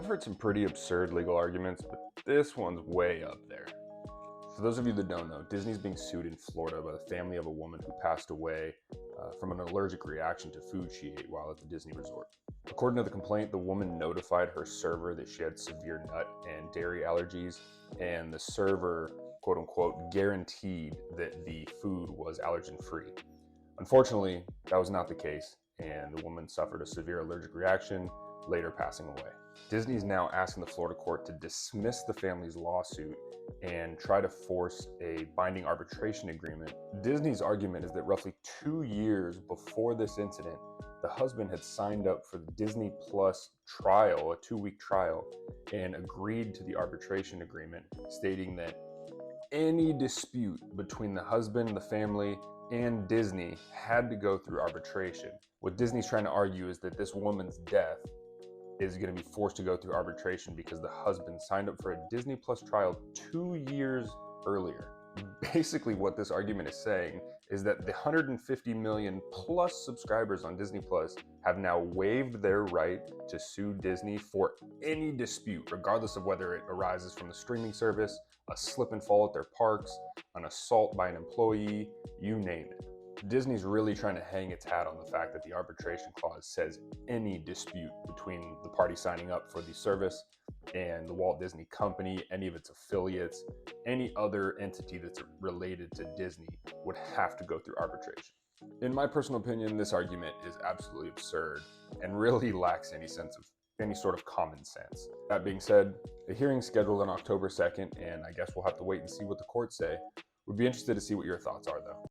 I've heard some pretty absurd legal arguments, but this one's way up there. For those of you that don't know, Disney's being sued in Florida by the family of a woman who passed away from an allergic reaction to food she ate while at the Disney resort. According to the complaint, the woman notified her server that she had severe nut and dairy allergies, and the server, quote unquote, guaranteed that the food was allergen free. Unfortunately, that was not the case, and the woman suffered a severe allergic reaction, later passing away. Disney is now asking the Florida court to dismiss the family's lawsuit and try to force a binding arbitration agreement. Disney's argument is that roughly 2 years before this incident, the husband had signed up for the Disney Plus trial, a 2-week trial, and agreed to the arbitration agreement, stating that any dispute between the husband, the family, and Disney had to go through arbitration. What Disney's trying to argue is that this woman's death is going to be forced to go through arbitration because the husband signed up for a Disney Plus trial 2 years earlier. Basically, what this argument is saying is that the 150 million plus subscribers on Disney Plus have now waived their right to sue Disney for any dispute, regardless of whether it arises from the streaming service, a slip and fall at their parks, an assault by an employee, you name it. Disney's really trying to hang its hat on the fact that the arbitration clause says any dispute between the party signing up for the service and the Walt Disney Company, any of its affiliates, any other entity that's related to Disney would have to go through arbitration. In my personal opinion, this argument is absolutely absurd and really lacks any sort of common sense. That being said, the hearing's scheduled on October 2nd, and I guess we'll have to wait and see what the courts say. We'd be interested to see what your thoughts are, though.